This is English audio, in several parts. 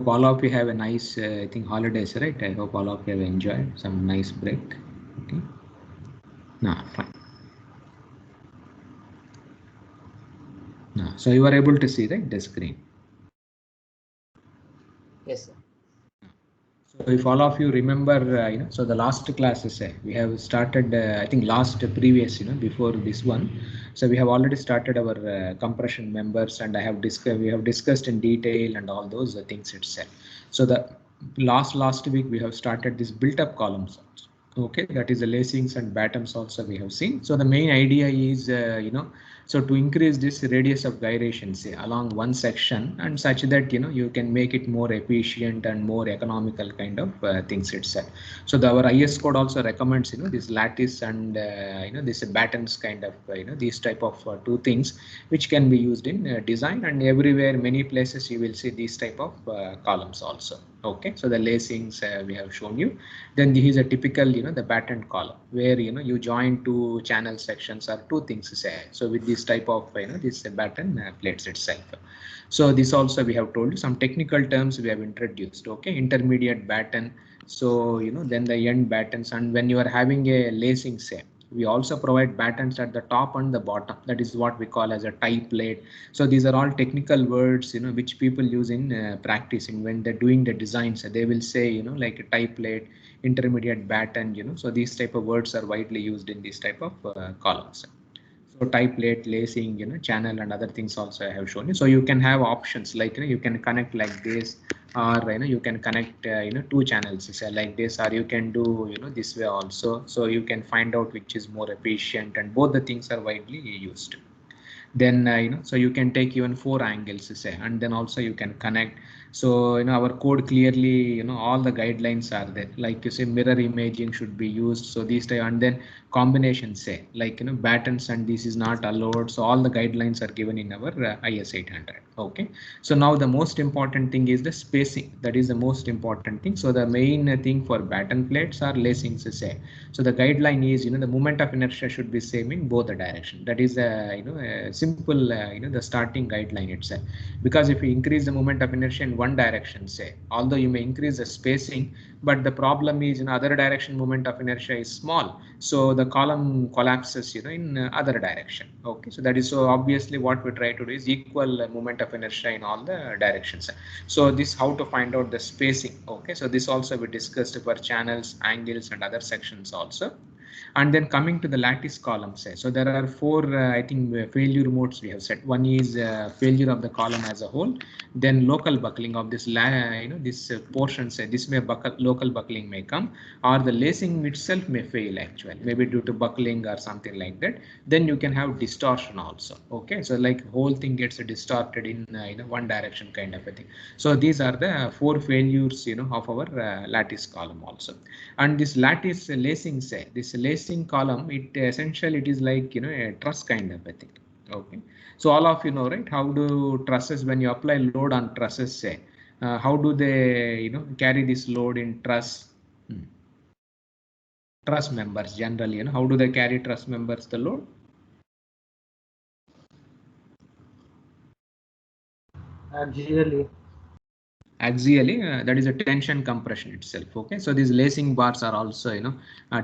all of you have a nice, I think, holidays, right? I hope all of you have enjoyed some nice break. Okay. Nah, fine. Nah, so you are able to see, right, the screen. Yes, sir. So if all of you remember, so the last classes we have started, I think last previous, before this one. So we have already started our compression members, and we have discussed in detail and all those things itself. So the last week we have started this built-up columns. Okay, that is the lacings and battens also we have seen. So the main idea is, so to increase this radius of gyration, say, along one section, and such that you can make it more efficient and more economical kind of things itself. So our IS code also recommends this lattice and this battens kind of these type of two things which can be used in design, and everywhere many places you will see these type of columns also. Okay, so the lacings we have shown you. Then this is a typical the batten column where you join two channel sections or two things say. So with this type of this batten plates itself. So this also we have told you some technical terms we have introduced. Okay, intermediate batten. So then the end battens, and when you are having a lacing say, we also provide battens at the top and the bottom. That is what we call as a tie plate. So these are all technical words which people use in practicing when they're doing the designs. They will say like a tie plate, intermediate batten. So these type of words are widely used in these type of columns. So tie plate, lacing, channel and other things also I have shown you. So you can have options like you can connect like this, or you can connect two channels say, like this, or you can do this way also. So you can find out which is more efficient, and both the things are widely used. Then so you can take even 4 angles say, and then also you can connect. So our code clearly all the guidelines are there, like you say mirror imaging should be used. So these type, and then combination say like battens, and this is not allowed. So all the guidelines are given in our IS 800. Okay, so now the most important thing is the spacing. That is the most important thing. So the main thing for batten plates are lacings say. So the guideline is the moment of inertia should be same in both the direction. That is a simple the starting guideline itself. Because if you increase the moment of inertia in one direction say, although you may increase the spacing, but the problem is in other direction moment of inertia is small, so the column collapses in other direction. Okay, so that is, so obviously what we try to do is equal moment of inertia in all the directions. So this how to find out the spacing. Okay, so this also we discussed for channels, angles and other sections also. And then coming to the lattice column say, so there are four I think failure modes we have set. One is failure of the column as a whole, then local buckling of this this portion say, this may local buckling may come, or the lacing itself may fail actually, maybe due to buckling or something like that. Then you can have distortion also. Okay, so like whole thing gets distorted in one direction kind of a thing. So these are the four failures of our lattice column also. And this lattice lacing say, this lacing column, it essentially it is like a truss kind of a thing. Okay, so all of right, how do trusses, when you apply load on trusses say, how do they carry this load in truss? Truss members generally, how do they carry truss members the load? Axially, that is a tension compression itself. Okay, so these lacing bars are also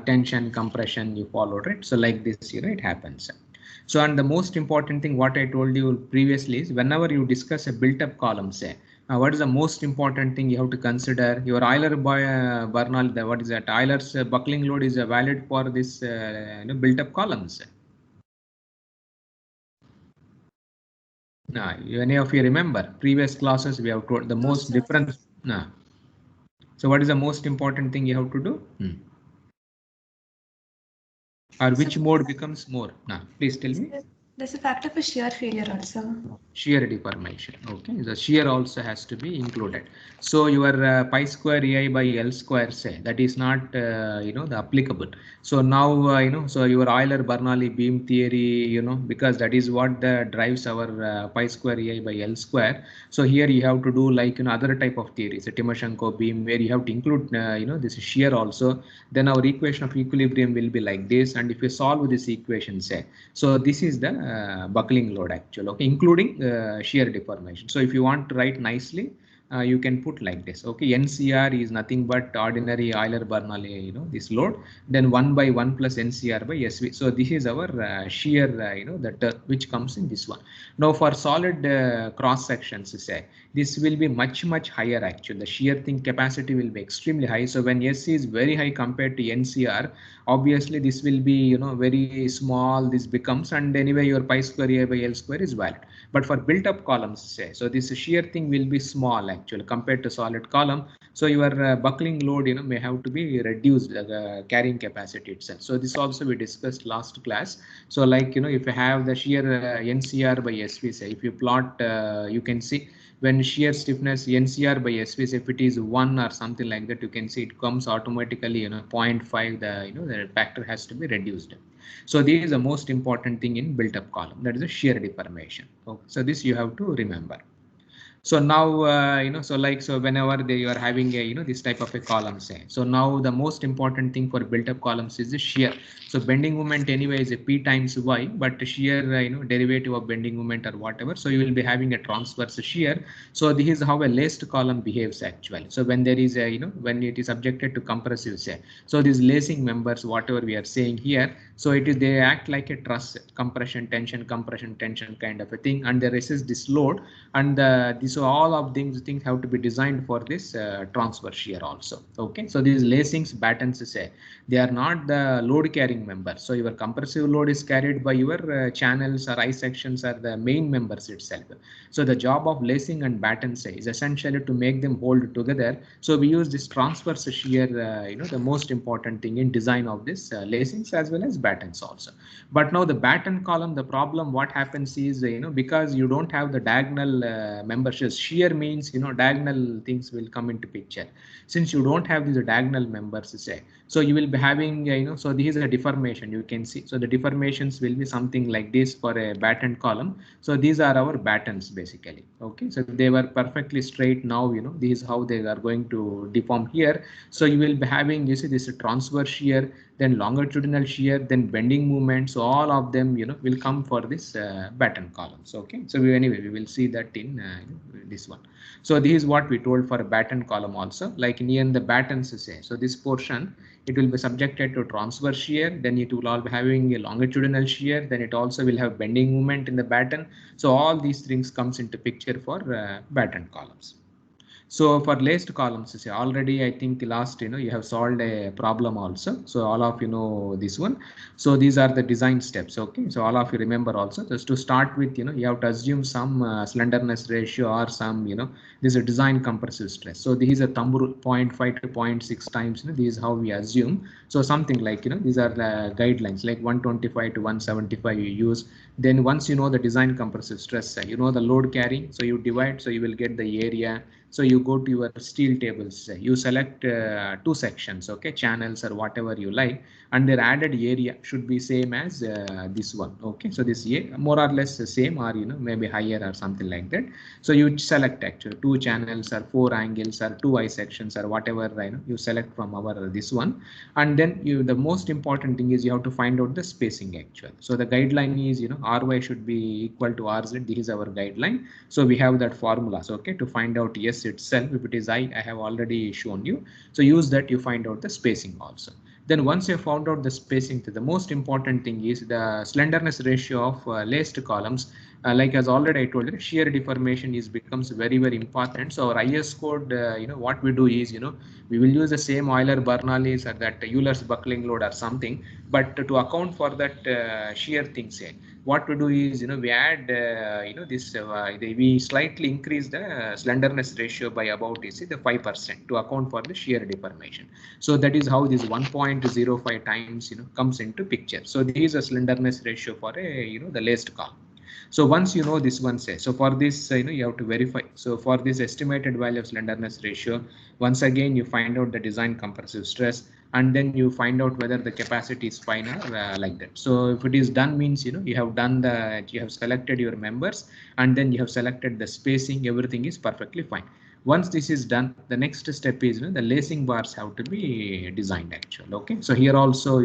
tension compression you followed, right? So like this it happens. So, and the most important thing what I told you previously is whenever you discuss a built-up column say, what is the most important thing you have to consider? Your Euler Bernoulli, what is that? Euler's buckling load is valid for this built-up columns. Any of you remember previous classes we have told the most different. So what is the most important thing you have to do? Or which mode becomes more? Please tell me. There's a factor for shear failure also. Shear deformation. Okay, the shear also has to be included. So your pi square EI by L square say, that is not the applicable. So now so your Euler Bernoulli beam theory, because that is what drives our pi square EI by L square. So here you have to do like other type of theories, a Timoshenko beam, where you have to include this shear also. Then our equation of equilibrium will be like this, and if you solve this equation say, so this is the buckling load actually, okay, including shear deformation. So if you want to write nicely, you can put like this. Okay, NCR is nothing but ordinary Euler-Bernoulli, this load. Then 1 by 1 plus NCR by SV. So this is our shear, that which comes in this one. Now for solid cross sections, say this will be much higher actually. The shear thing capacity will be extremely high. So when SC is very high compared to NCR, obviously this will be very small. This becomes, and anyway your pi square A by L square is valid. But for built up columns, say, so this shear thing will be small actually compared to solid column. So your buckling load may have to be reduced, carrying capacity itself. So this also we discussed last class. So like if you have the shear NCR by SV, say if you plot, you can see when shear stiffness NCR by SV, if it is 1 or something like that, you can see it comes automatically 0.5, the factor has to be reduced. So this is the most important thing in built up column, that is a shear deformation. Okay, so this you have to remember. So now, so whenever you are having a, this type of a column, say, so now the most important thing for built up columns is the shear. So bending moment anyway is a P times Y, but shear, derivative of bending moment or whatever. So you will be having a transverse shear. So this is how a laced column behaves actually. So when there is a, when it is subjected to compressive, say, so these lacing members, whatever we are saying here, so it is, they act like a truss, compression, tension kind of a thing, and they resist this load, and so all of things have to be designed for this transverse shear also. Okay, so these lacings, battens, say, they are not the load carrying members. So your compressive load is carried by your channels or I sections or the main members itself. So the job of lacing and battens, say, is essentially to make them hold together. So we use this transverse shear, the most important thing in design of this lacings as well as battens also. But now the batten column, the problem what happens is, because you don't have the diagonal membership, shear means, diagonal things will come into picture. Since you don't have these diagonal members, say, so you will be having, so this is a deformation, you can see. So the deformations will be something like this for a batten column. So these are our battens basically. Okay, so they were perfectly straight. Now, this is how they are going to deform here. So you will be having, you see, this transverse shear, then longitudinal shear, then bending movements. So all of them, will come for this batten columns. Okay, so anyway, we will see that in this one. So this is what we told for a batten column also, like near the battens, say. So this portion, it will be subjected to transverse shear, then it will all be having a longitudinal shear, then it also will have bending movement in the batten. So all these things comes into picture for batten columns. So for laced columns, say, already I think last, you have solved a problem also. So all of you know this one. So these are the design steps. Okay, so all of you remember also. Just to start with, you have to assume some slenderness ratio or some, this is a design compressive stress. So this is a thumb rule, 0.5 to 0.6 times. This is how we assume. So something like, these are the guidelines, like 125 to 175 you use. Then once you know the design compressive stress, the load carrying, so you divide, so you will get the area. So you go to your steel tables, you select 2 sections, okay, channels or whatever you like, and their added area should be same as this one. Okay, so this more or less the same, or maybe higher or something like that. So you select actually 2 channels or 4 angles or 2 I sections or whatever you select from our this one, and then the most important thing is you have to find out the spacing actually. So the guideline is Ry should be equal to Rz. This is our guideline. So we have that formulas, okay, to find out S itself. If it is I have already shown you. So use that, you find out the spacing also. Then once you have found out the spacing, the most important thing is the slenderness ratio of laced columns. Like as already I told you, shear deformation becomes very important. So our IS code, what we do is, we will use the same Euler-Bernoulli or that Euler's buckling load or something, but to account for that shear thing, say, what we do is, we add, we slightly increase the slenderness ratio by about, the 5% to account for the shear deformation. So that is how this 1.05 times, comes into picture. So this is a slenderness ratio for a, the laced column. So once you know this one, say, so for this, you have to verify. So for this estimated value of slenderness ratio, once again, you find out the design compressive stress, and then you find out whether the capacity is fine or like that. So if it is done means, you have done you have selected your members, and then you have selected the spacing, everything is perfectly fine. Once this is done, the next step is, the lacing bars have to be designed actually. Okay, so here also,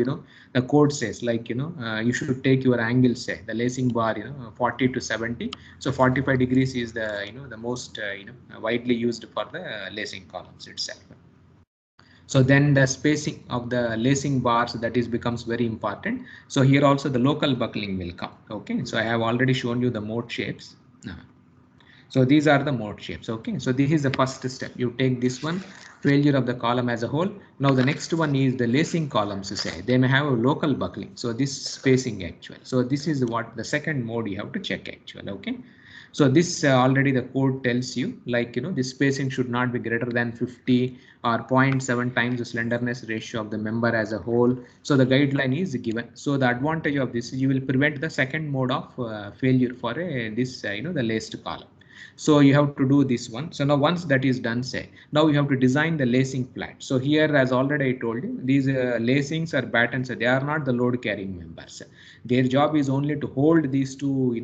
the code says like, you should take your angle, say the lacing bar, 40 to 70. So 45 degrees is the, the most, widely used for the lacing columns itself. So then the spacing of the lacing bars, that is becomes very important. So here also the local buckling will come. Okay, so I have already shown you the mode shapes. So these are the mode shapes. Okay, so this is the first step. You take this one, failure of the column as a whole. Now the next one is the lacing columns. Say they may have a local buckling. So this spacing actual. So this is what the second mode you have to check actual. Okay. So this already the code tells you, like, this spacing should not be greater than 50 or 0.7 times the slenderness ratio of the member as a whole. So the guideline is given. So the advantage of this is you will prevent the second mode of failure for this, the laced column. So you have to do this one. So now once that is done, say now you have to design the lacing flat. So here, as already I told you, these lacings are battens. They are not the load carrying members. Their job is only to hold these two,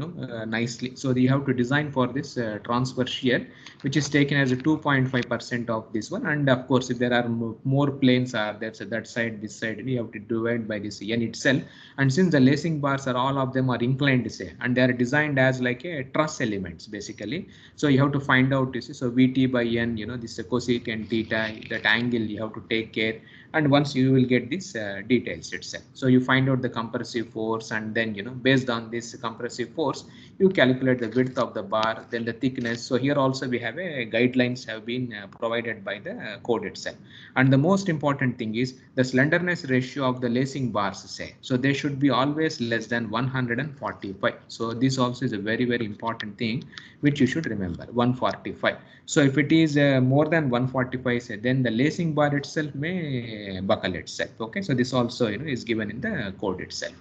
nicely. So you have to design for this transfer shear, which is taken as a 2.5% of this one. And of course, if there are more planes are there, so that side, this side, we have to divide by this n itself. And since the lacing bars are all of them are inclined, say, and they are designed as like a truss elements basically. So you have to find out this. So Vt by n, this cosecant theta, that angle you have to take care. And once you will get this details itself. So you find out the compressive force, and then, based on this compressive force, you calculate the width of the bar, then the thickness. So here also we have a guidelines have been provided by the code itself. And the most important thing is the slenderness ratio of the lacing bars, say. So they should be always less than 145. So this also is a very, very important thing which you should remember, 145. So if it is more than 145, say, then the lacing bar itself may buckle itself. Okay, so this also, is given in the code itself.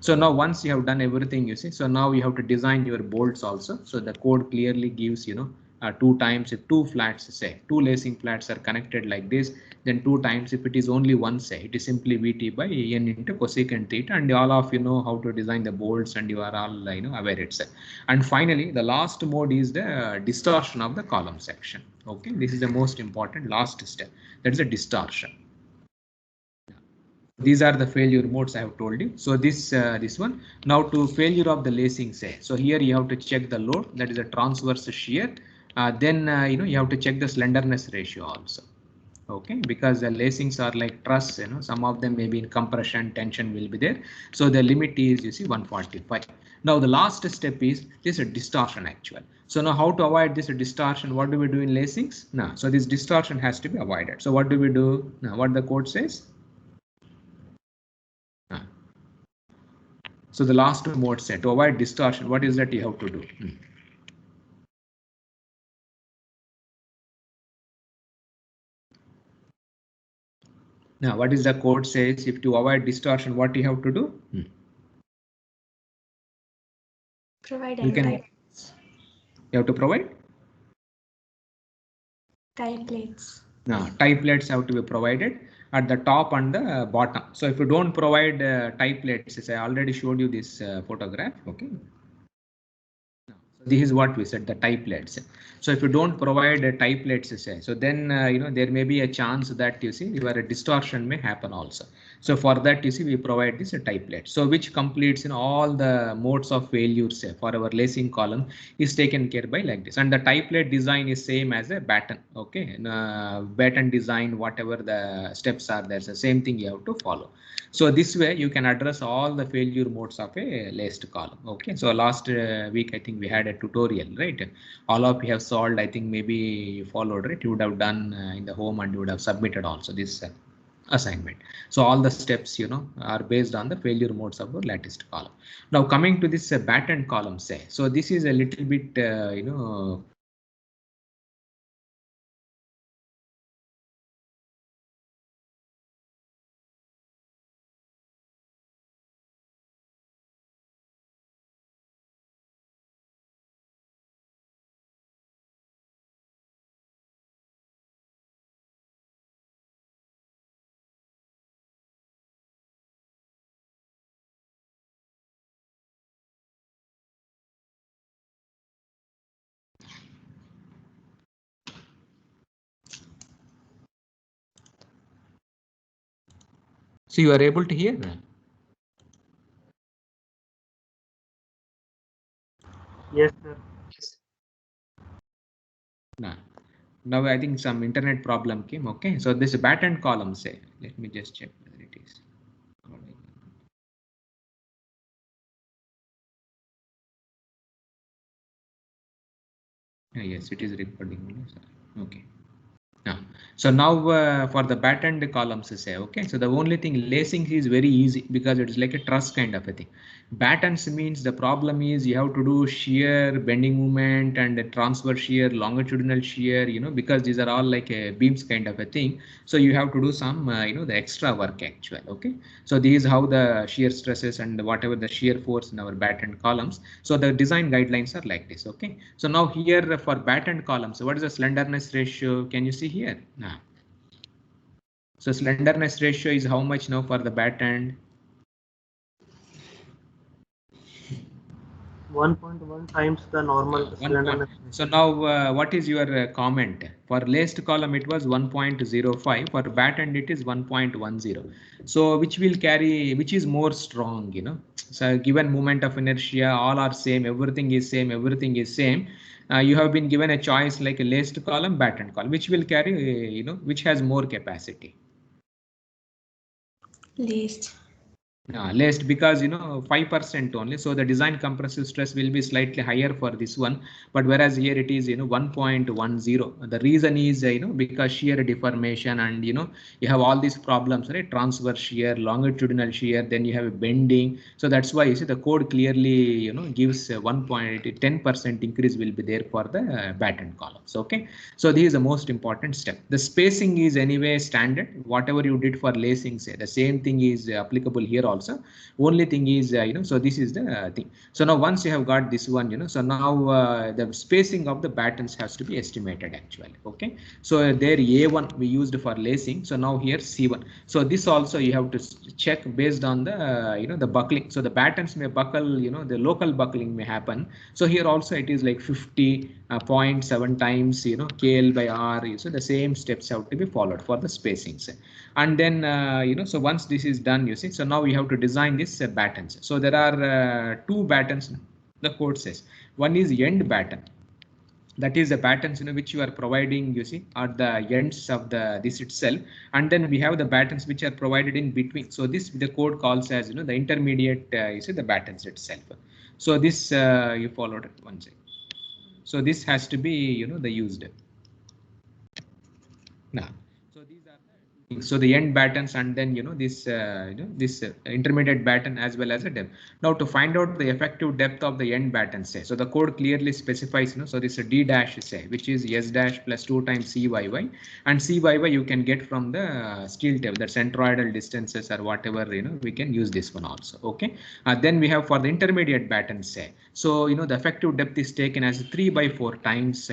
So now once you have done everything, you see, so now you have to design your bolts also. So the code clearly gives, two times if two flats, say two lacing flats are connected like this, then two times if it is only one, say it is simply Vt by n into cosecant theta, and all of you know how to design the bolts, and you are all aware itself. And finally the last mode is the distortion of the column section. Okay, this is the most important last step, that is a distortion. These are the failure modes I have told you. So this one, now to failure of the lacing, say, so here you have to check the load, that is a transverse shear. Then you have to check the slenderness ratio also. Okay, because the lacings are like truss, some of them may be in compression, tension will be there. So the limit is, you see, 145. Now the last step is this distortion actual. So now how to avoid this distortion? What do we do in lacings? Now, so this distortion has to be avoided. So what do we do? Now what the code says? So the last mode set to avoid distortion, what is that you have to do? Now what is the code says? If to avoid distortion, what you have to do? Provide You can. You have to provide tie plates. Now tie plates have to be provided at the top and the bottom. So if you don't provide tie plates, as I already showed you this photograph. Okay. This is what we said, the tie plates. So if you don't provide a tie plates, say, so then there may be a chance that you see your distortion may happen also. So for that, you see, we provide this tie plate, so which completes in all the modes of failure, say, for our lacing column is taken care by like this. And the tie plate design is same as a batten. Okay, batten design, whatever the steps are, there's the same thing you have to follow. So this way you can address all the failure modes of a laced column. Okay, so last week I think we had a tutorial, right? All of you have solved, I think maybe you followed, right? You would have done in the home, and you would have submitted also this assignment. So all the steps are based on the failure modes of the latticed column. Now coming to this battened column, say, so this is a little bit So you are able to hear? Yes, sir. Now I think some internet problem came. Okay, so this batten column say, let me just check whether it is. Yes, it is recording. Okay. So now for the battened columns say, okay, so the only thing lacing is very easy because it's like a truss kind of a thing. Battens means the problem is you have to do shear, bending movement, and transverse shear, longitudinal shear, because these are all like a beams kind of a thing. So you have to do some, the extra work actually. Okay, so this is how the shear stresses and whatever the shear force in our battened columns. So the design guidelines are like this. Okay, so now here for battened columns, what is the slenderness ratio? Can you see here? So slenderness ratio is how much now for the battend? 1.1 times the normal slenderness. So now what is your comment? For laced column it was 1.05, for battend it is 1.10. So which will carry, which is more strong, So given moment of inertia, all are same, everything is same, everything is same. You have been given a choice like a laced column, battend column, which will carry, which has more capacity. Laced. Laced because 5% only, so the design compressive stress will be slightly higher for this one, but whereas here it is 1.10. The reason is because shear deformation and you have all these problems, right? Transverse shear, longitudinal shear, then you have a bending, so that's why you see the code clearly gives 10% increase will be there for the battend columns. Okay, so this is the most important step. The spacing is anyway standard, whatever you did for lacing, say the same thing is applicable here also. Only thing is so this is the thing. So now once you have got this one, so now the spacing of the battens has to be estimated actually. Okay, so there A1 we used for lacing, so now here C1. So this also you have to check based on the the buckling. So the battens may buckle, the local buckling may happen. So here also it is like 50.7 times KL by R. So the same steps have to be followed for the spacings. And then so once this is done, you see, so now we have to design this battens. So there are two battens the code says. One is end batten, that is the battens which you are providing, you see, at the ends of this itself, and then we have the battens which are provided in between. So this the code calls as the intermediate you see the battens itself. So this you followed it one second. So this has to be the used now. So these are the things. So the end battens and then this intermediate batten as well as a depth. Now to find out the effective depth of the end batten, say, so the code clearly specifies, so this D dash say, which is S dash plus 2 times CYY, and CYY you can get from the steel table, that centroidal distances or whatever, we can use this one also. Okay, then we have for the intermediate batten, say, so the effective depth is taken as 3/4 times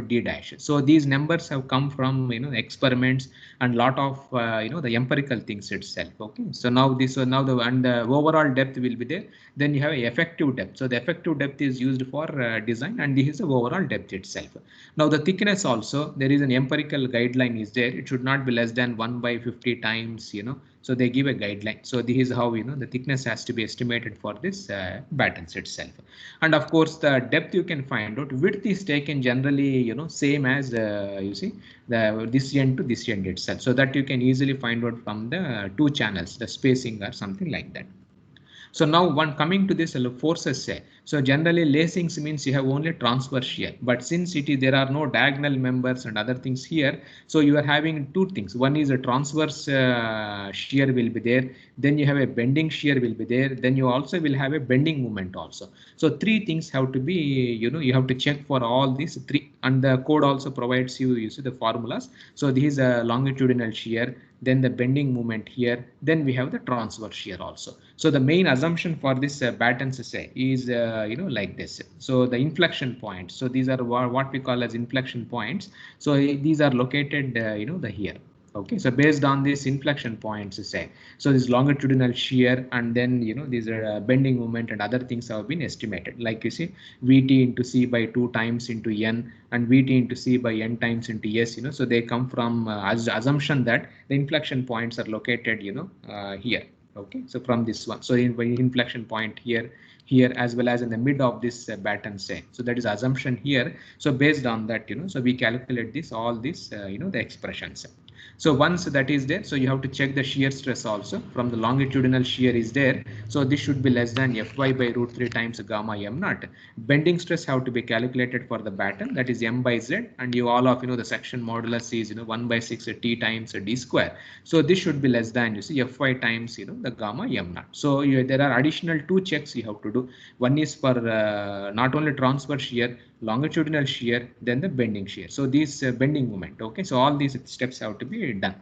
D dash. So these numbers have come from experiments and lot of the empirical things itself. Okay, so now this now the overall depth will be there. Then you have effective depth. So the effective depth is used for design, and this is the overall depth itself. Now the thickness also, there is an empirical guideline is there. It should not be less than 1/50 times. So they give a guideline. So this is how the thickness has to be estimated for this battens itself. And of course the depth you can find out. Width is taken generally same as you see this end to this end itself, so that you can easily find out from the two channels, the spacing or something like that. So now one coming to this forces say, so generally lacings means you have only transverse shear, but since there are no diagonal members and other things here, so you are having two things. One is a transverse shear will be there, then you have a bending shear will be there, then you also will have a bending moment also. So three things have to be, you have to check for all these three, and the code also provides you see the formulas. So this is a longitudinal shear, then the bending moment here, then we have the transverse shear also. So the main assumption for this battens say is like this. So the inflection points, so these are what we call as inflection points. So these are located the here. Okay, so based on these inflection points, say, so this longitudinal shear and then these are bending moment and other things have been estimated. Like you see, Vt into C by 2 times into N and Vt into C by N times into S. So they come from assumption that the inflection points are located here. Okay, so from this one, so in inflection point here as well as in the mid of this batten, say, so that is assumption here. So based on that, so we calculate this all this the expressions. So once that is there, so you have to check the shear stress also from the longitudinal shear is there. So this should be less than Fy by root 3 times gamma m naught. Bending stress have to be calculated for the batten, that is m by z, and you all of the section modulus is 1 by 6 t times d square. So this should be less than Fy times the gamma m naught. So there are additional 2 checks you have to do. One is for not only transverse shear, longitudinal shear, then the bending shear. So these bending moment. Okay, so all these steps have to be done.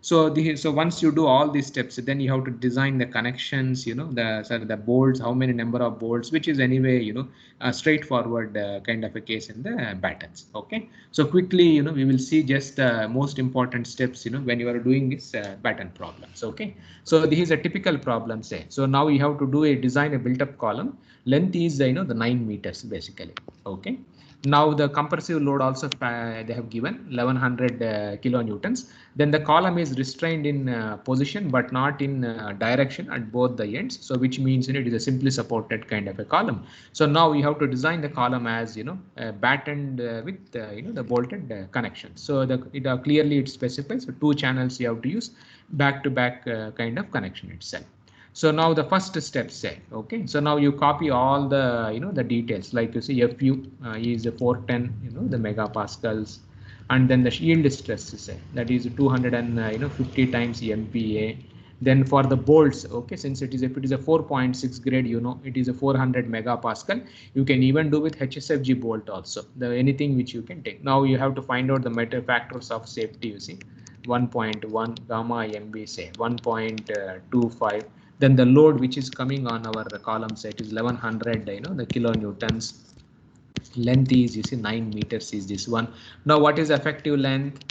So once you do all these steps, then you have to design the connections, the bolts, how many number of bolts, which is anyway a straightforward kind of a case in the battens. Okay, so quickly we will see just the most important steps when you are doing this batten problems. Okay, so this is a typical problem, say. So now you have to design a built-up column. Length is the 9 meters basically. Okay, now the compressive load also they have given 1100 kilonewtons. Then the column is restrained in position but not in direction at both the ends. So which means it is a simply supported kind of a column. So now you have to design the column as battened with the bolted connection. So clearly it specifies 2 channels you have to use back-to-back kind of connection itself. So now the first step, say, okay, so now you copy all the the details, like you see Fu is 410 the megapascals, and then the yield stress, say, that is 250 times MPa. Then for the bolts, okay, since if it is a 4.6 grade, it is a 400 megapascal. You can even do with HSFG bolt also, anything which you can take. Now you have to find out the metal factors of safety. You see 1.1 gamma MB, say 1.25. Then the load which is coming on our column set is 1100 the kilonewtons. Length is 9 meters is this one. Now what is effective length?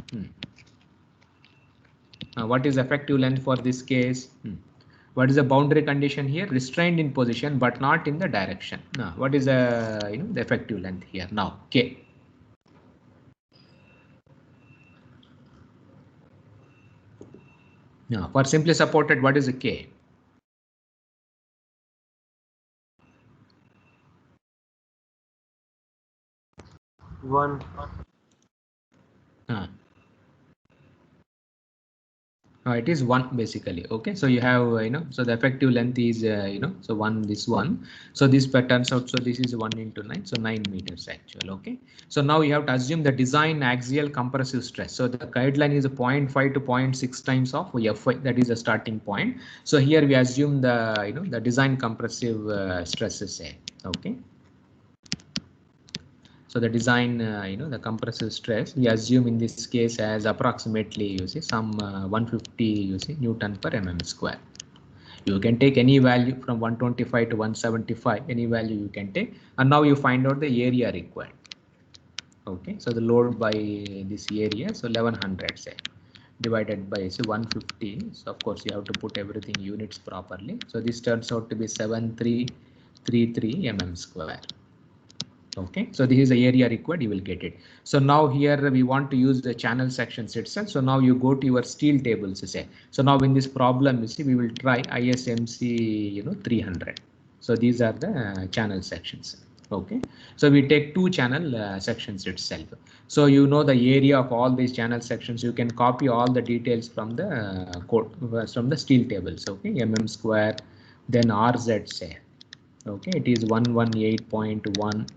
What is effective length for this case? What is the boundary condition here? Restrained in position but not in the direction. Now what is the the effective length here? Now K. Now for simply supported, what is the K? 1. It is 1 basically. Okay, so you have so the effective length is so 1, this one. So this turns out, so this is 1 into 9, so 9 meters actual. Okay, so now you have to assume the design axial compressive stress. So the guideline is a 0.5 to 0.6 times of Fy, that is a starting point. So here we assume the the design compressive stresses, say. Okay, so the design, the compressive stress, we assume in this case as approximately, some 150, Newton per mm square. You can take any value from 125 to 175, any value you can take, and now you find out the area required. Okay, so the load by this area, so 1100, say, divided by 150. So of course you have to put everything units properly. So this turns out to be 7333 mm square. Okay, so this is the area required, you will get it. So now here we want to use the channel sections itself. So now you go to your steel tables, say. So now in this problem, we will try ISMC 300. So these are the channel sections. Okay, so we take 2 channel sections itself. So the area of all these channel sections, you can copy all the details from the code from the steel tables. Okay, mm square, then RZ, say. Okay, it is 118.1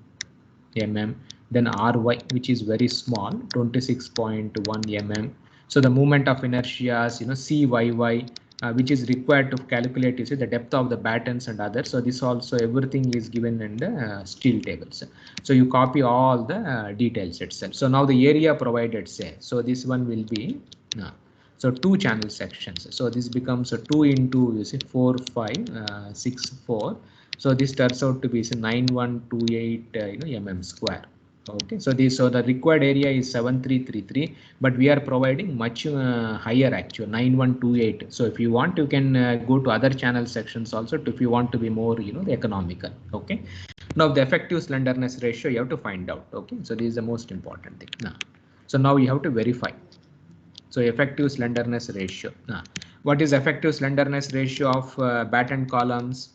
mm, then Ry, which is very small, 26.1 mm. So the moment of inertia, Cyy, which is required to calculate, the depth of the battens and others. So this also, everything is given in the steel tables. So you copy all the details itself. So now the area provided, say, so this one will be so 2 channel sections. So this becomes a 2 into 4, 5, 6, 4. So this turns out to be 9128 mm square. Okay, so the required area is 7333, but we are providing much higher actual 9128. So if you want, you can go to other channel sections also if you want to be more, economical. Okay. Now the effective slenderness ratio you have to find out. Okay, so this is the most important thing. Now, so now you have to verify. So effective slenderness ratio. Now, what is effective slenderness ratio of battened columns?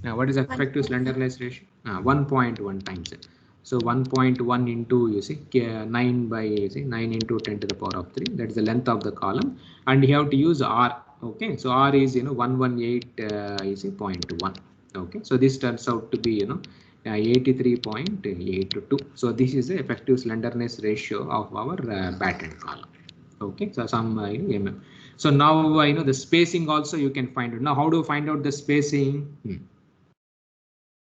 Now, what is effective slenderness ratio? 1.1 times it. So 1.1 into, you see, 9 by, you see, 9 into 10 to the power of 3. That is the length of the column, and you have to use R. Okay, so R is 118 you see 0.1. Okay, so this turns out to be 83.82. So this is the effective slenderness ratio of our battened column. Okay, so some mm. So now the spacing also you can find it. Now how do you find out the spacing?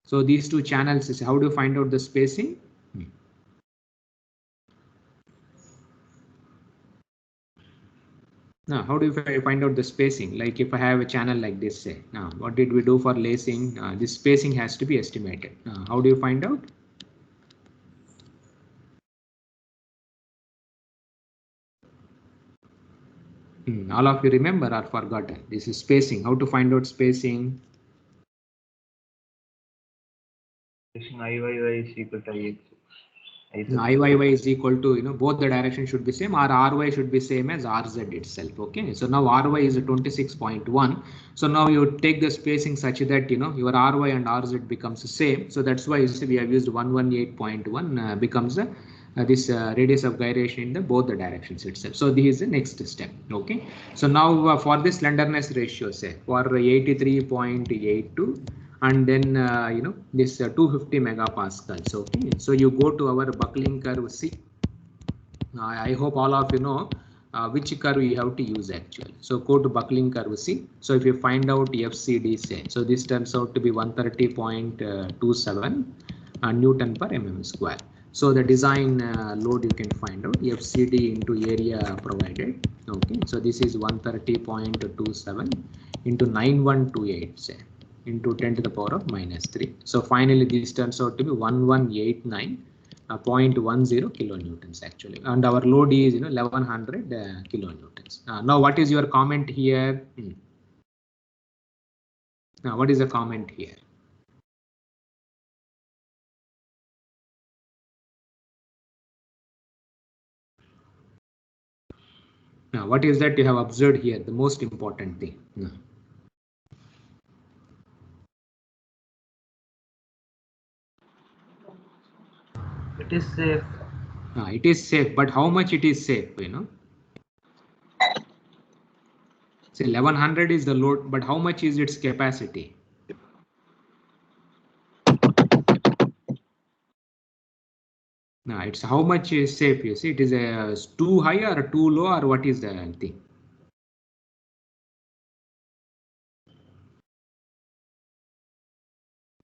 So these two channels is how do you find out the spacing? Now, how do you find out the spacing? Like if I have a channel like this, say, now what did we do for lacing? This spacing has to be estimated. How do you find out? All of you remember or forgotten? This is spacing. How to find out spacing? IYY is equal to IX. IYY is equal to, both the directions should be same, or RY should be same as RZ itself. Okay, so now RY is 26.1. So now you take the spacing such that, your RY and RZ becomes the same. So that's why you see we have used 118.1 becomes this radius of gyration in the both the directions itself. So this is the next step. Okay, so now for this slenderness ratio, say for 83.82. And then this 250 megapascals. Okay, so you go to our buckling curve C. I hope all of you know which curve you have to use actually. So go to buckling curve C. So if you find out FCD, say, so this turns out to be 130.27 Newton per mm square. So the design load you can find out FCD into area provided. Okay, so this is 130.27 into 9128, say, into 10 to the power of -3. So finally this turns out to be 1189.10 kilonewtons actually, and our load is 1100 kilonewtons. Now what is your comment here? Now what is the comment here? Now what is that you have observed here, the most important thing? It is safe. It is safe, but how much it is safe? Say 1100 is the load, but how much is its capacity? Now it's how much is safe. You see, it is too high or too low, or what is the thing?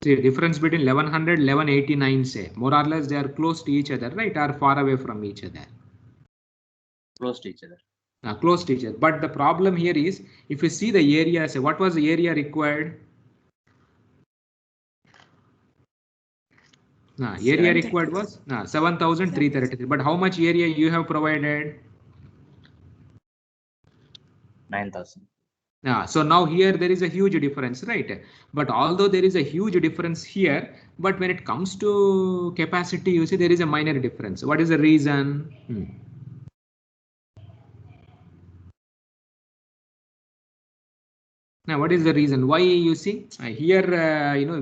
See, difference between 1100 1189, say, more or less they are close to each other, right, or far away from each other? Close to each other. Close to each other. But the problem here is, if you see the area, say, what was the area required? Area required was 7,333. But how much area you have provided? 9,000. So now here there is a huge difference, right? But although there is a huge difference here, but when it comes to capacity, you see there is a minor difference. What is the reason? Now, what is the reason? Why you see here?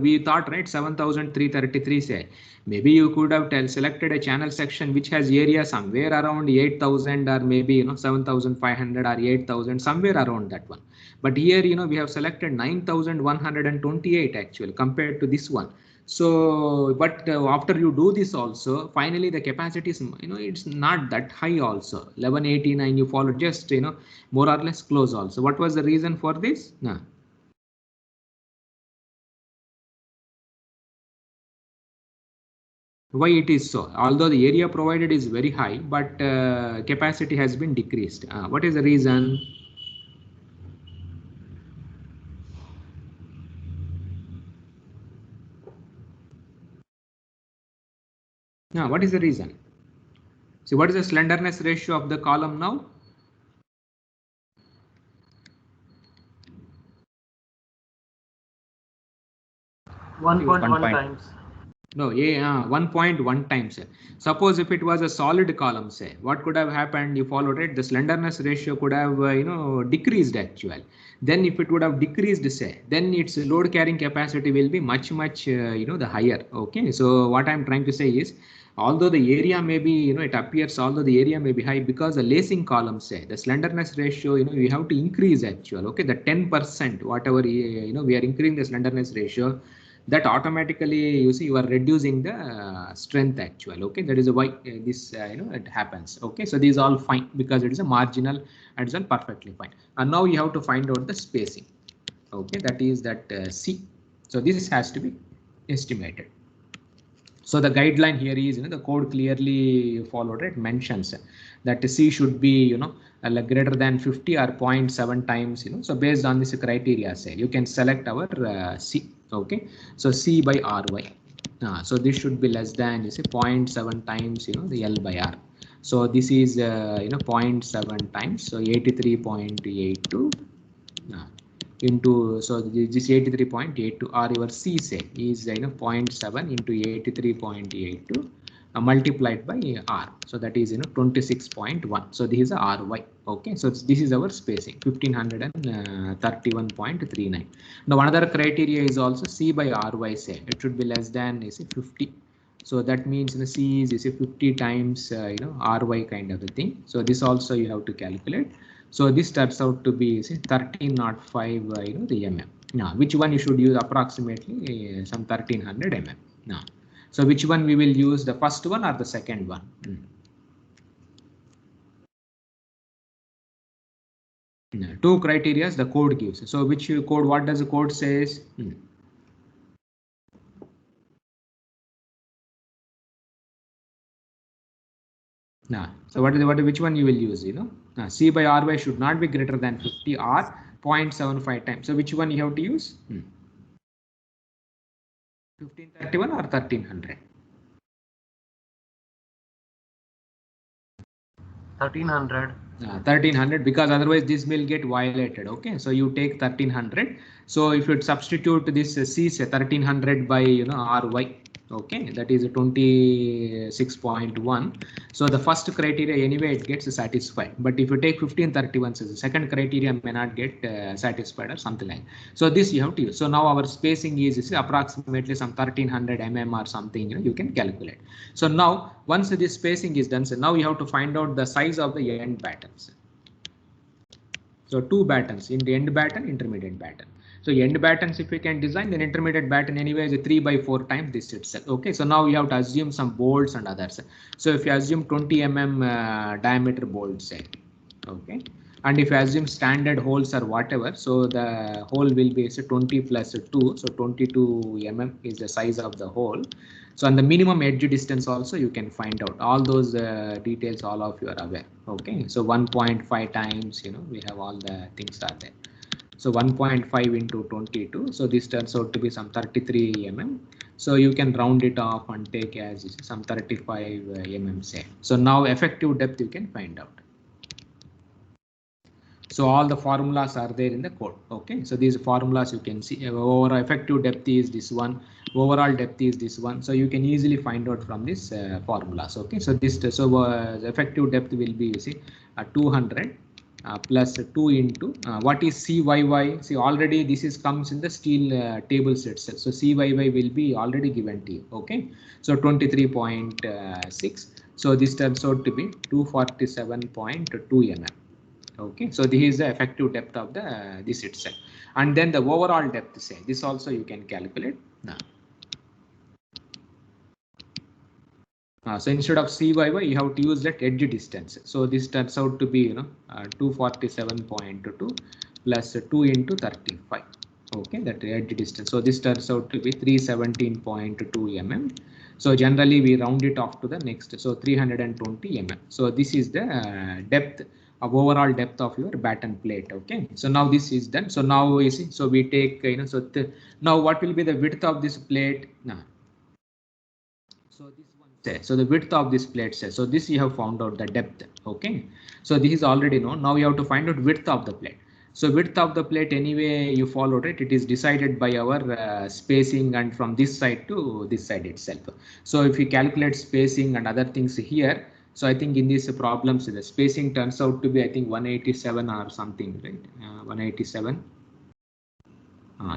We thought, right, 7,333. Say maybe you could have selected a channel section which has area somewhere around 8,000, or maybe 7,500 or 8,000, somewhere around that one. But here we have selected 9,128 actually compared to this one. So, but after you do this also, finally the capacity is it's not that high also. 1189 you follow just more or less close also. What was the reason for this? Why it is so? Although the area provided is very high, but capacity has been decreased. What is the reason? Now, what is the reason? See, what is the slenderness ratio of the column now? One point 1 one point. times. No, 1.1 times. Suppose if it was a solid column, say, what could have happened? You followed it. The slenderness ratio could have, decreased actually. Then if it would have decreased, say, then its load carrying capacity will be much, the higher. Okay. So what I'm trying to say is, although the area may be, it appears, although the area may be high because the lacing column, say, the slenderness ratio, you have to increase actually. Okay. The 10%, whatever, we are increasing the slenderness ratio, that automatically you are reducing the strength actual. Okay, that is why this it happens. Okay, so these all fine because it is a marginal and it's all perfectly fine. And now you have to find out the spacing. Okay, that is that C. So this has to be estimated. So the guideline here is, the code clearly followed. It mentions that C should be, like greater than 50 or 0.7 times, So based on this criteria, say you can select our C. Okay, so C by Ry. So this should be less than, 0.7 times, the L by R. So this is, 0.7 times. So 83.82. Into, so this 83.82 or your C say is 0.7 into 83.82 multiplied by R. So that is 26.1. So this is a Ry. Okay, so this is our spacing 1531.39. Now another criteria is also C by Ry, say it should be less than 50. So that means C is 50 times Ry kind of a thing. So this also you have to calculate. So this turns out to be 1305 the mm. Now which one you should use? Approximately some 1300 mm. Now, so which one we will use, the first one or the second one? Two criteria the code gives. So which code, what does the code says? So which one you will use? C by Ry should not be greater than 50 or 0.75 times. So which one you have to use? 1531 or 1300? 1300. 1300, because otherwise this will get violated. Okay, so you take 1300. So if you substitute this C, say 1300 by Ry. Okay, that is 26.1. So the first criteria anyway it gets satisfied, but if you take 1531, so the second criteria may not get satisfied or something like. So this you have to use. So now our spacing is approximately some 1300 mm or something, you can calculate. So now once this spacing is done, so now you have to find out the size of the end battens. So two battens, in the end batten, intermediate batten. So end battens, if we can design, then intermediate batten anyway is a 3 by 4 times this itself. Okay, so now you have to assume some bolts and others. So if you assume 20 mm diameter bolts, say, okay, and if you assume standard holes or whatever, so the hole will be 20 plus 2, so 22 mm is the size of the hole. So on the minimum edge distance also you can find out all those details, all of you are aware. Okay, so 1.5 times, we have all the things are there. So 1.5 into 22, so this turns out to be some 33 mm. So you can round it off and take as some 35 mm say. So now effective depth you can find out. So all the formulas are there in the code. Okay, so these formulas you can see. Overall effective depth is this one, overall depth is this one. So you can easily find out from this formulas. Okay, so this effective depth will be, 200 plus 2 into what is CYY. See, already this is comes in the steel tables itself. So CYY will be already given to you. Okay, so 23.6. So this turns out to be 247.2 mm. Okay, so this is the effective depth of the this itself, and then the overall depth, say this also you can calculate now. So instead of CYY you have to use that edge distance. So this turns out to be 247.2 plus 2 into 35. Okay, that edge distance. So this turns out to be 317.2 mm. So generally we round it off to the next. So 320 mm. So this is the depth of overall depth of your batten plate. Okay, so now this is done. So now you see, so we take now what will be the width of this plate now? So this one So the width of this plate say, so this you have found out the depth. Okay, so this is already known. Now you have to find out width of the plate. So width of the plate, anyway you followed it, it is decided by our spacing and from this side to this side itself. So if you calculate spacing and other things here, so I think in these problems the spacing turns out to be I think 187 or something, right? 187.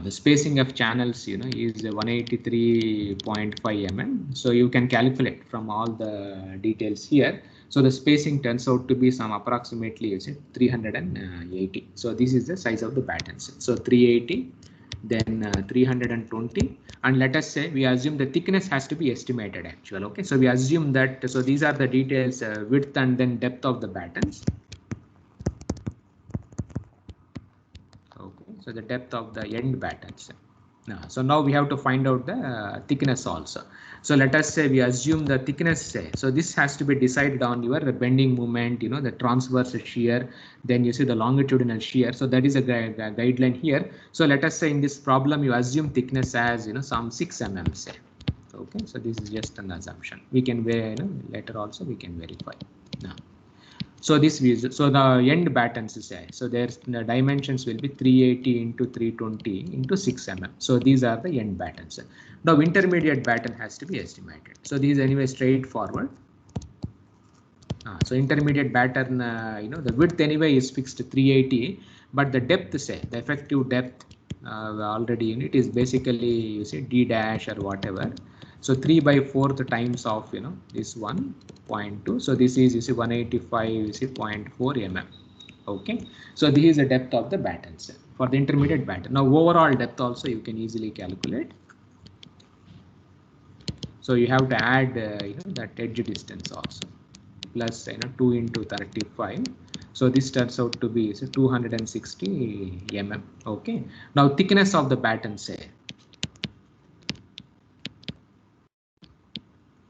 The spacing of channels, you know, is 183.5 mm. So you can calculate from all the details here. So the spacing turns out to be some approximately, you see, 380. So this is the size of the battens. So 380, then 320, and let us say we assume the thickness has to be estimated actual. Okay, so we assume that. So these are the details, width and then depth of the battens. Okay, so the depth of the end battens. So now we have to find out the thickness also. So let us say we assume the thickness say, so this has to be decided on your bending moment, you know, the transverse shear, then you see the longitudinal shear. So that is a guideline here. So let us say in this problem you assume thickness as, you know, some 6 mm say. Okay, so this is just an assumption. We can, you know, later also we can verify. Now, so this is, so the end battens is say, so there's the dimensions will be 380 into 320 into 6 mm. So these are the end battens. Now intermediate batten has to be estimated. So these anyway straightforward. So intermediate batten, you know, the width anyway is fixed to 380, but the depth say, the effective depth already in it is basically, you see, d dash or whatever. So 3/4 times of, you know, this 1.2. So this is, you see, 185, you see, 0.4 mm. Okay, so this is the depth of the battens for the intermediate batten. Now overall depth also you can easily calculate. So you have to add, you know, that edge distance also, plus, you know, 2 into 35. So this turns out to be 260 mm. Okay, now thickness of the batten say.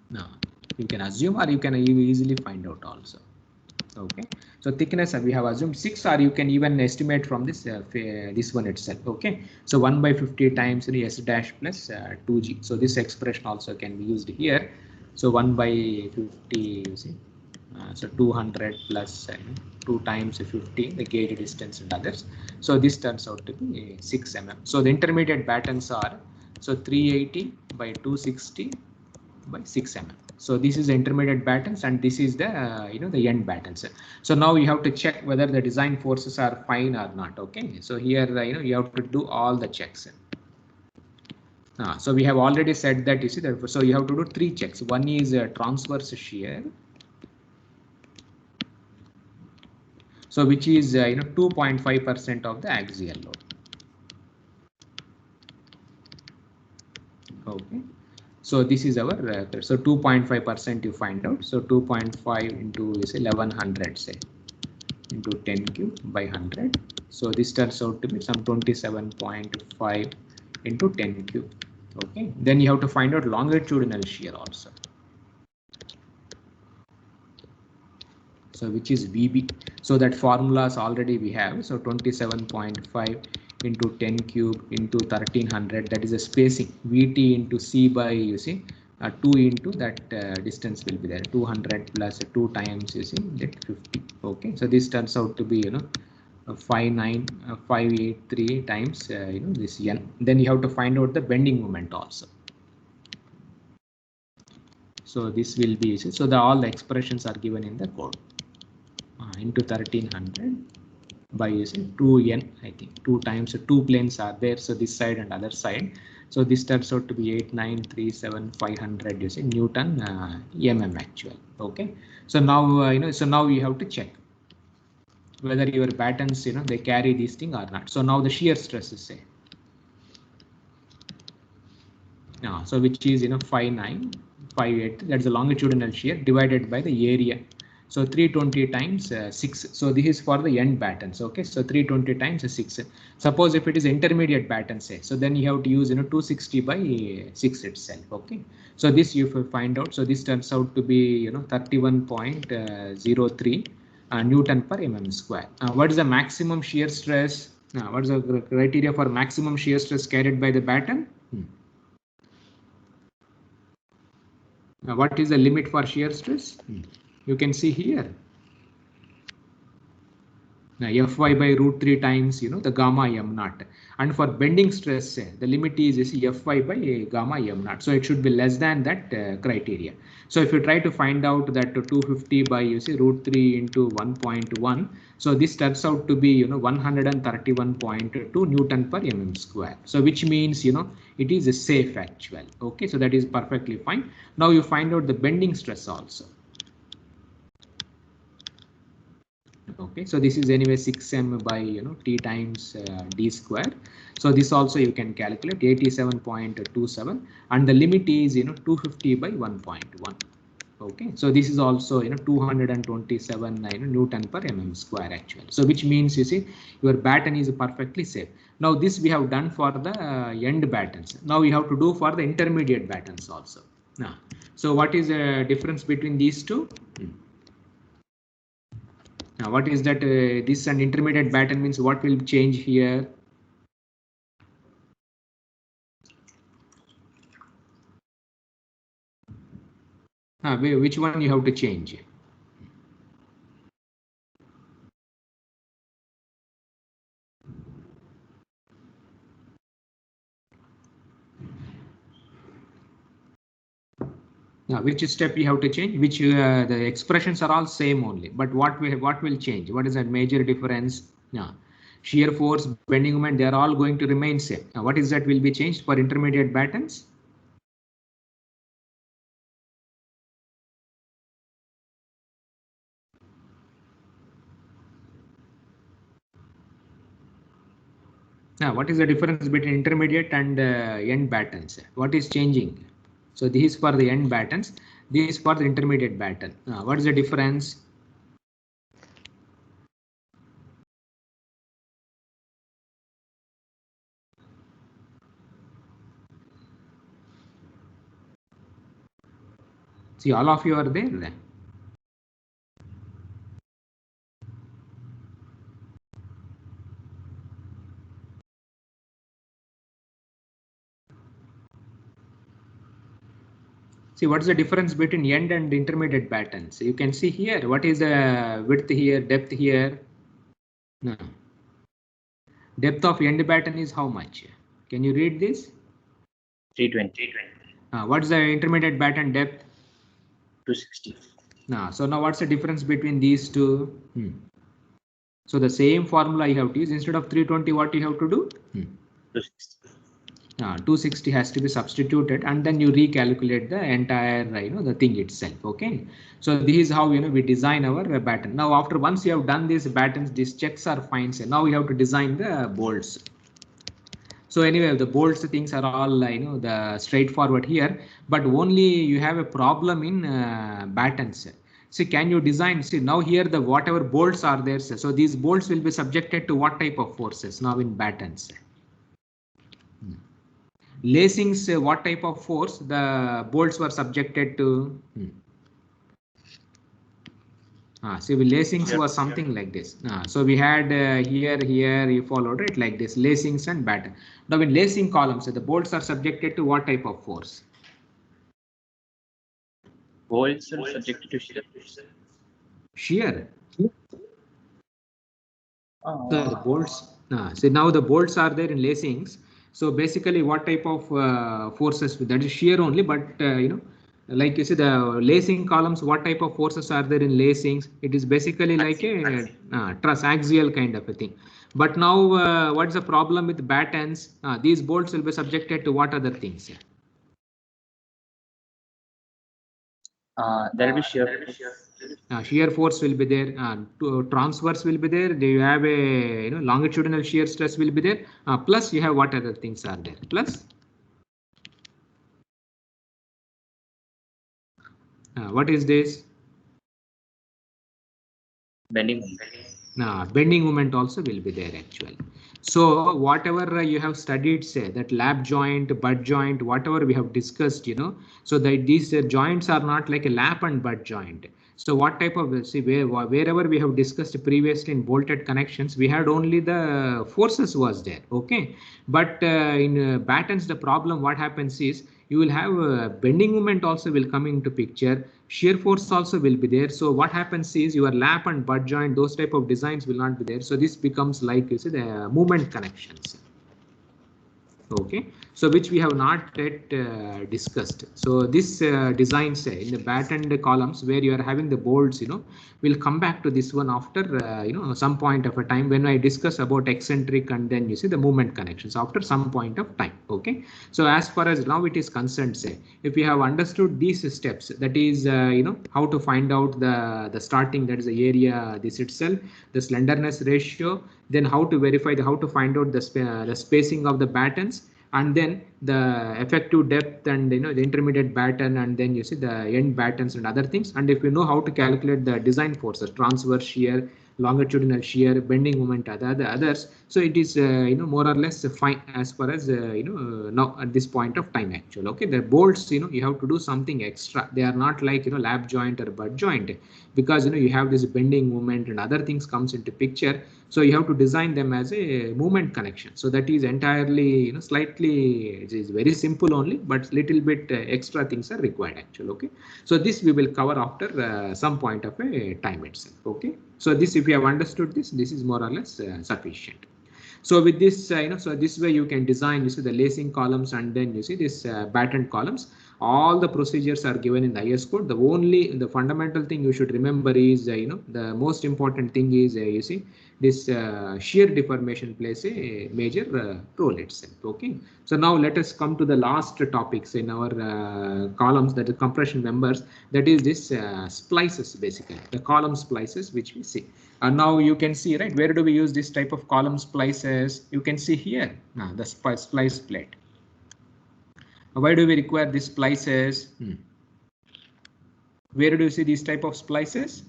Now you can assume or you can easily find out also. Okay, so thickness we have assumed 6, or you can even estimate from this this one itself. Okay, so 1/50 times S dash plus 2g. So this expression also can be used here. So 1/50, you see, so 200 plus 2 times 50, the gauge distance and others. So this turns out to be 6 mm. So the intermediate battens are, so 380 by 260 by 6 mm. So this is the intermediate battens and this is the you know, the end battens. So now you have to check whether the design forces are fine or not. Okay, so here you know, you have to do all the checks. So we have already said that, you see, that so you have to do 3 checks. One is transverse shear, so which is you know, 2.5% of the axial load. Okay, so this is our so 2.5% you find out. So 2.5 into, you say, 1100 say into 10 cube by 100. So this turns out to be some 27.5 into 10 cube. Okay, then you have to find out longitudinal shear also. So which is VB. So that formulas already we have. So 27.5 into 10 cube into 1300, that is a spacing. VT into C by, you see, 2 into that distance will be there. 200 plus 2 times, you see, that 50. Okay, so this turns out to be, you know, 59583 times you know, this N. Then you have to find out the bending moment also. So this will be, so the all the expressions are given in the code. Into 1300 by, you see, 2n, I think 2 times 2 planes are there, so this side and other side. So this turns out to be 8937500, you see, Newton mm actual. Okay, so now you know, so now you have to check whether your battens, you know, they carry this thing or not. So now the shear stress is say, so which is, you know, 5958, that's the longitudinal shear divided by the area. So 320 times 6. So this is for the end battens. Okay, so 320 times 6. Suppose if it is intermediate batten say, so then you have to use, you know, 260 by 6 itself. Okay, so this you will find out. So this turns out to be, you know, 31.03 Newton per mm square. What is the maximum shear stress? What is the criteria for maximum shear stress carried by the batten? Now, what is the limit for shear stress? You can see here. Now, Fy by root 3 times, the gamma m naught. And for bending stress, the limit is Fy by gamma m naught. So it should be less than that criteria. So if you try to find out that 250 by root 3 into 1.1, so this turns out to be 131.2 Newton per mm square. So which means it is a safe actual. Okay, so that is perfectly fine. Now you find out the bending stress also. Okay, so this is anyway 6m by t times d square. So this also you can calculate 87.27, and the limit is 250 by 1.1. Okay, so this is also 227 Newton per mm square actual. So which means your batten is perfectly safe. Now this we have done for the end battens. Now we have to do for the intermediate battens also. Now, so what is the difference between these two? Now what is that this and intermediate batten means? What will change here? Which one you have to change? Now, which step you have to change? Which the expressions are all same only, but what will change? What is that major difference? Now, shear force, bending moment, they are all going to remain same. Now, what is that will be changed for intermediate battens? Now, what is the difference between intermediate and end battens? What is changing? So this is for the end battens. This is for the intermediate batten. What is the difference? See, all of you are there. See, what is the difference between end and intermediate battens? You can see here, what is the width here, depth here? No. Depth of end batten is how much? Can you read this? 320. What is the intermediate batten depth? 260. So now what's the difference between these two? So the same formula you have to use. Instead of 320, what you have to do? 260. 260 has to be substituted, and then you recalculate the entire the thing itself. Okay, so this is how we design our batten. Now after once you have done these battens, these checks are fine. So now we have to design the bolts. So anyway, the bolts things are all the straightforward here, but only you have a problem in battens. See, can you design? See, now here the whatever bolts are there. So these bolts will be subjected to what type of forces now in battens? Lacings, what type of force the bolts were subjected to? See, lacings was something like this. So we had here you followed it like this, lacings and batten. Now in lacing columns, the bolts are subjected to what type of force? Bolts are subjected to shear. Shear. So the bolts. See, now the bolts are there in lacings. So basically, what type of forces? That is shear only, but like you see the lacing columns, what type of forces are there in lacings? It is basically like a truss, axial kind of a thing. But now what's the problem with battens? These bolts will be subjected to what other things? There will be shear. Shear force will be there, transverse will be there. Do you have a longitudinal shear stress will be there, plus you have what other things are there, plus what is this? Bending. Bending moment also will be there actually. So whatever you have studied, say that lap joint, butt joint, whatever we have discussed, so that these joints are not like a lap and butt joint. So what type of, see, wherever we have discussed previously in bolted connections, we had only the forces was there. Okay, but in battens, the problem what happens is you will have bending moment also will come into picture. Shear force also will be there. So what happens is your lap and butt joint, those type of designs will not be there. So this becomes like, you see, the movement connections. Okay, so which we have not yet discussed. So this designs in the battened columns where you are having the bolts, we'll come back to this one after some point of a time when I discuss about eccentric and then you see the movement connections after some point of time. Okay, so as far as now it is concerned, say if you have understood these steps, that is how to find out the starting, that is the area, this itself, the slenderness ratio, then how to verify how to find out the spacing of the battens, and then the effective depth and the intermediate batten, and then you see the end battens and other things. And if you know how to calculate the design forces, transverse shear, longitudinal shear, bending moment, the others, so it is more or less fine as far as now at this point of time actual. Okay, the bolts, you have to do something extra. They are not like lap joint or butt joint, because you have this bending moment and other things comes into picture. So you have to design them as a movement connection. So that is entirely slightly, it is very simple only, but little bit extra things are required actually. Okay, so this we will cover after some point of a time itself. Okay, so this, if you have understood this is more or less sufficient. So with this, so this way you can design, you see the lacing columns, and then you see this battened columns. All the procedures are given in the IS code. The fundamental thing you should remember is, the most important thing is, you see, this shear deformation plays a major role itself. Okay, so now let us come to the last topics in our columns, that is compression members, that is this splices, basically the column splices which we see. And now you can see, right, where do we use this type of column splices? You can see here now the splice plate. Why do we require these splices? Where do you see these type of splices?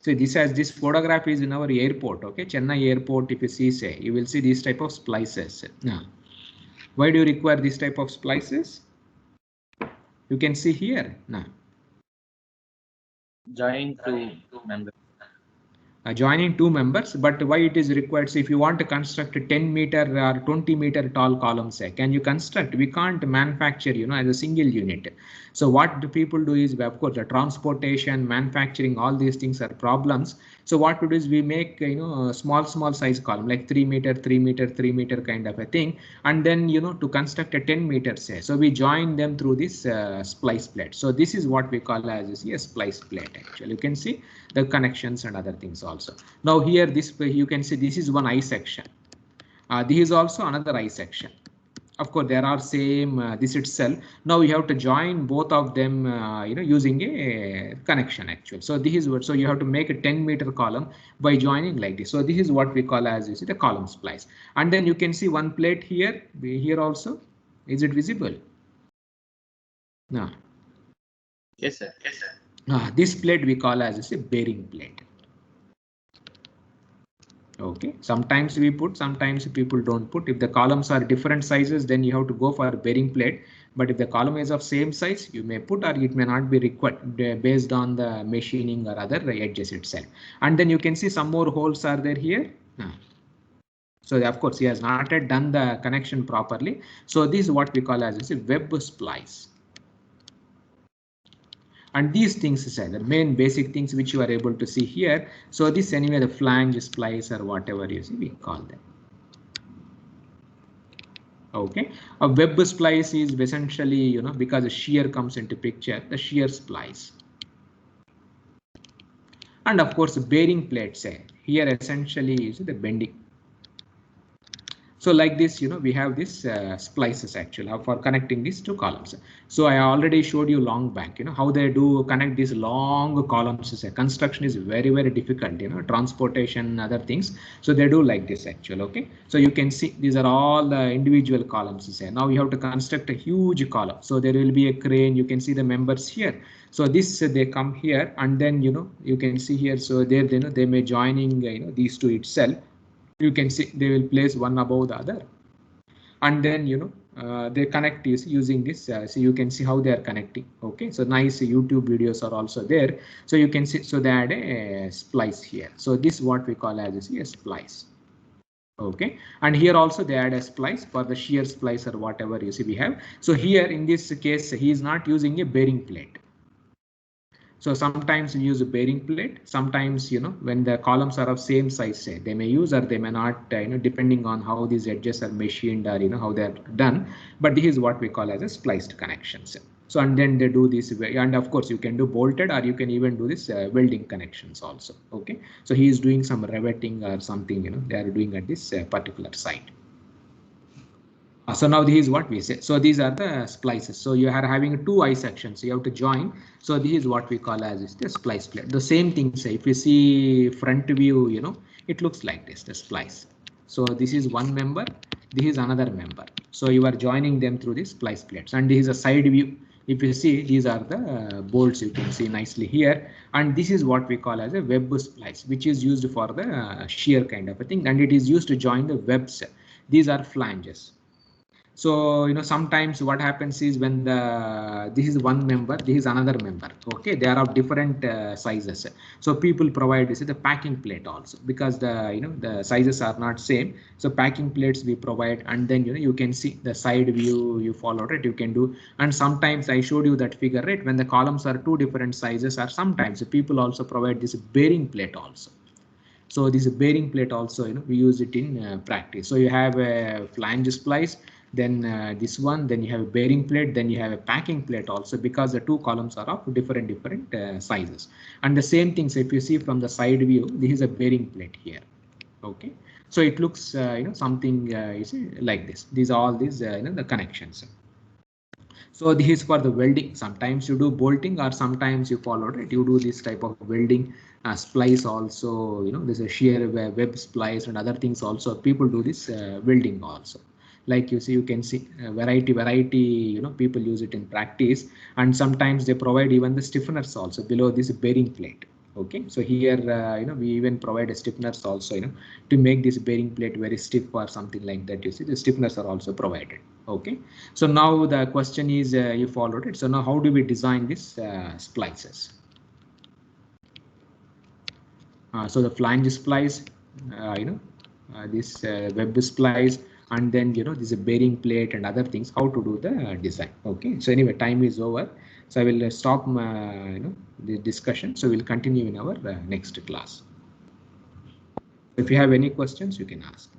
So this photograph is in our airport. Okay, Chennai airport. If you see, say, you will see these type of splices. Now, why do you require this type of splices? You can see here now. Join two members. Joining two members, but why it is required? So if you want to construct a 10 meter or 20 meter tall column, say, can you construct? We can't manufacture, as a single unit. So what do people do is, of course, the transportation, manufacturing, all these things are problems. So what we do is we make, a small size column like 3 meter, 3 meter, 3 meter kind of a thing. And then, to construct a 10 meter, say, so we join them through this splice plate. So this is what we call as a splice plate. Actually, you can see the connections and other things also. Now here, this you can see this is one I section. This is also another I section. Of course, there are same this itself. Now you have to join both of them, using a connection actually. So this is what. So you have to make a 10 meter column by joining like this. So this is what we call as the column splice. And then you can see one plate here. Here also, is it visible? No. Yes, sir. Yes, sir. This plate we call as a bearing plate. Okay, sometimes we put, sometimes people don't put. If the columns are different sizes, then you have to go for a bearing plate. But if the column is of same size, you may put, or it may not be required based on the machining or other edges itself. And then you can see some more holes are there here. So of course he has not yet done the connection properly. So this is what we call as a web splice. And these things is the main basic things which you are able to see here. So this anyway, the flange splice or whatever you see, we call them. Okay, a web splice is essentially, because the shear comes into picture, the shear splice. And of course, the bearing plate, say, here essentially is the bending. So like this, we have this splices actually for connecting these two columns. So I already showed you long back, how they do connect these long columns. Construction is very, very difficult, transportation, other things. So they do like this actually. Okay, so you can see these are all the individual columns. Now you have to construct a huge column. So there will be a crane. You can see the members here. So this they come here, and then you can see here. So there, they may joining these two itself. You can see they will place one above the other, and then they connect is using this, so you can see how they are connecting. Okay, so nice YouTube videos are also there, so you can see. So they add a splice here. So this is what we call as a splice. Okay, and here also they add a splice for the shear splice or whatever you see we have. So here in this case he is not using a bearing plate. So sometimes we use a bearing plate. Sometimes, when the columns are of same size, say they may use or they may not, depending on how these edges are machined or how they are done. But this is what we call as a spliced connections. So and then they do this, and of course you can do bolted or you can even do this welding connections also. Okay, so he is doing some riveting or something, they are doing at this particular site. So now this is what we say. So these are the splices. So you are having two I sections. You have to join. So this is what we call as the splice plate. The same thing. Say if you see front view, it looks like this, the splice. So this is one member. This is another member. So you are joining them through the splice plates. And this is a side view. If you see, these are the bolts you can see nicely here. And this is what we call as a web splice, which is used for the shear kind of a thing. And it is used to join the webs. These are flanges. So sometimes what happens is when this is one member, this is another member. Okay, they are of different sizes. So people provide this the packing plate also, because the sizes are not same. So packing plates we provide, and then you can see the side view you followed it. You can do, and sometimes I showed you that figure, right? When the columns are two different sizes, or sometimes people also provide this bearing plate also. So this bearing plate also, we use it in practice. So you have a flange splice, then this one, then you have a bearing plate, then you have a packing plate also, because the two columns are of different sizes. And the same things, if you see from the side view, this is a bearing plate here. Okay, so it looks something you see like this. These are all these the connections. So this is for the welding. Sometimes you do bolting, or sometimes you follow it. You do this type of welding. Splice also, there's a shear web splice and other things also. People do this welding also. Like you see, you can see variety, people use it in practice, and sometimes they provide even the stiffeners also below this bearing plate. Okay, so here we even provide a stiffeners also, to make this bearing plate very stiff or something like that. You see, the stiffeners are also provided. Okay, so now the question is, you followed it. So now how do we design these splices? So the flange splice, this web splice, and then this is a bearing plate and other things, how to do the design. Okay, so anyway, time is over, so I will stop the discussion. So we'll continue in our next class. If you have any questions, you can ask.